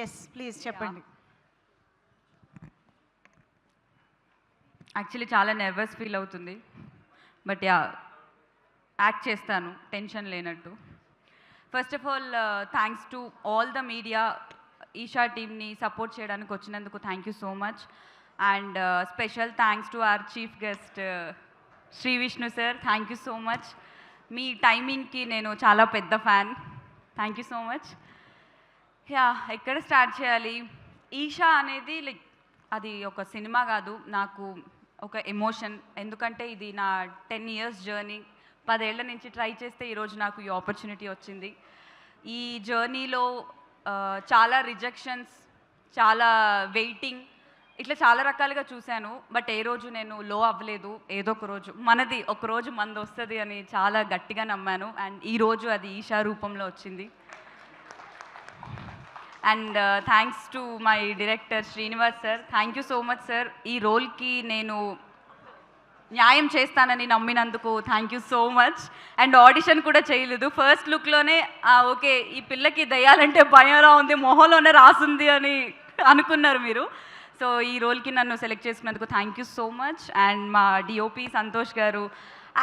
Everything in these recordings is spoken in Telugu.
ఎస్ ప్లీజ్ చెప్పండి. యాక్చువల్లీ చాలా నర్వస్ ఫీల్ అవుతుంది, బట్ యాక్ట్ చేస్తాను టెన్షన్ లేనట్టు. First of all thanks to all the media, Eesha టీమ్ని సపోర్ట్ చేయడానికి వచ్చినందుకు thank you so much. And special thanks to our chief guest Shri Vishnu sir, thank you so much. మీ టైమింగ్కి నేను చాలా పెద్ద fan, thank you so much. ఎక్కడ స్టార్ట్ చేయాలి? ఈషా అనేది లైక్ అది ఒక సినిమా కాదు, నాకు ఒక ఎమోషన్. ఎందుకంటే ఇది నా 10 years జర్నీ. 10 ఏళ్ల నుంచి ట్రై చేస్తే ఈరోజు నాకు ఈ ఆపర్చునిటీ వచ్చింది. ఈ జర్నీలో చాలా రిజెక్షన్స్, చాలా వెయిటింగ్, ఇట్లా చాలా రకాలుగా చూశాను. బట్ ఏ రోజు నేను లో అవ్వలేదు. ఏదో ఒక రోజు మనది, ఒక రోజు మనది వస్తుంది అని చాలా గట్టిగా నమ్మాను. అండ్ ఈరోజు అది ఈషా రూపంలో వచ్చింది. And thanks to my director Srinivas sir, thank you so much sir. ఈ రోల్కి నేను న్యాయం చేస్తానని నమ్మినందుకు thank you so much. And audition కూడా చేయలేదు, ఫస్ట్ లుక్లోనే ఓకే ఈ పిల్లకి దయ్యాలంటే భయంలా ఉంది, మొహంలోనే రాసుంది అని అనుకున్నారు మీరు. సో ఈ రోల్కి నన్ను సెలెక్ట్ చేసుకున్నందుకు thank you so much. And మా డిఓపి సంతోష్ గారు,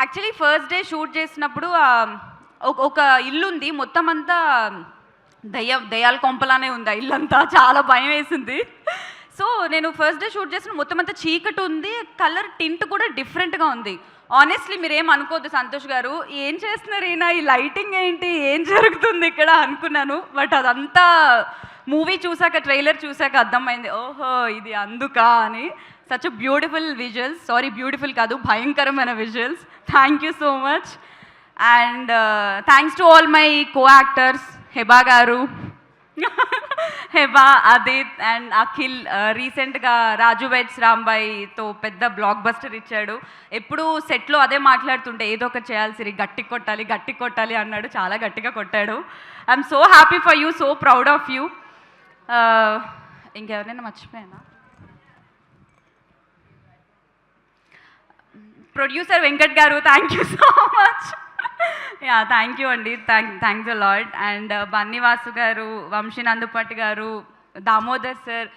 యాక్చువల్లీ ఫస్ట్ డే షూట్ చేసినప్పుడు ఒక ఇల్లు ఉంది, మొత్తం అంతా దయ్యాల కొంపలానే ఉంది ఆ ఇల్లంతా, చాలా భయం వేసింది. సో నేను ఫస్ట్ డే షూట్ చేసిన మొత్తం అంతా చీకటి ఉంది, కలర్ టింట్ కూడా డిఫరెంట్గా ఉంది. ఆనెస్ట్లీ మీరేం అనుకోవద్దు సంతోష్ గారు, ఏం చేస్తున్నారు ఈయన, ఈ లైటింగ్ ఏంటి, ఏం జరుగుతుంది ఇక్కడ అనుకున్నాను. బట్ అదంతా మూవీ చూసాక, ట్రైలర్ చూసాక అర్థమైంది, ఓహో ఇది అందుకా అని. Such beautiful visuals, sorry beautiful కాదు, భయంకరమైన visuals. Thank you so much. And thanks to all my co actors, Heba గారు, హెబా, అదిత్ అండ్ అఖిల్. రీసెంట్గా రాజు వెడ్స్ రాంబాయితో పెద్ద బ్లాక్ బస్టర్ ఇచ్చాడు. ఎప్పుడు సెట్లో అదే మాట్లాడుతుంటే ఏదో ఒకటి చేయాల్సి, గట్టి కొట్టాలి గట్టి కొట్టాలి అన్నాడు, చాలా గట్టిగా కొట్టాడు. I'm so happy for you, so proud of you. ఇంకెవరైనా మర్చిపోయానా? Producer Venkat garu, thank you so much. Thank you అండి, thanks a lot. And Bunny Vasu garu, Vamsi Nandipati గారు, దామోదర్ సార్,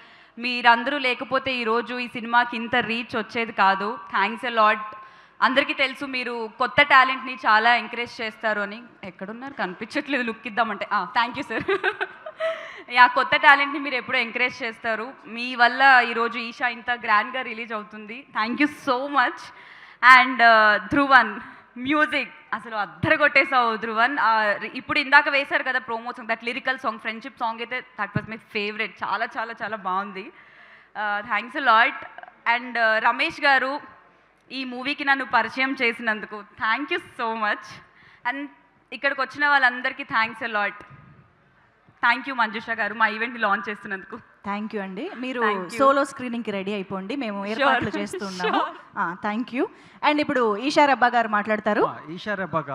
మీరందరూ లేకపోతే ఈరోజు ఈ సినిమాకి ఇంత రీచ్ వచ్చేది కాదు. Thanks a lot. అందరికీ తెలుసు మీరు కొత్త టాలెంట్ని చాలా ఎంకరేజ్ చేస్తారు అని. ఎక్కడున్నారు, కనిపించట్లేదు, లుక్ ఇద్దామంటే. Thank you sir. కొత్త టాలెంట్ని మీరు ఎప్పుడూ ఎంకరేజ్ చేస్తారు, మీ వల్ల ఈరోజు ఈషా ఇంత గ్రాండ్గా రిలీజ్ అవుతుంది. Thank you so much. And Dhruvan music అసలు అద్దరు కొట్టేసావు ధ్రువన్. ఇప్పుడు ఇందాక వేశారు కదా promo song, that lyrical song, friendship song అయితే దట్ వాజ్ మై ఫేవరెట్, చాలా చాలా చాలా బాగుంది. Thanks a lot. And Ramesh గారు, ఈ మూవీకి నన్ను పరిచయం చేసినందుకు thank you so much. And ఇక్కడికి వచ్చిన వాళ్ళందరికీ thanks a lot. Thank you Manjusha గారు, మా ఈవెంట్ని లాంచ్ చేస్తున్నందుకు. థ్యాంక్ యూ అండి. మీరు సోలో స్క్రీనింగ్కి రెడీ అయిపోండి, మేము ఏర్పాట్లు చేస్తున్నాము. Thank you. అండ్ ఇప్పుడు ఈషా రబ్బా గారు మాట్లాడతారు. ఈషా రబ్బా కాదు.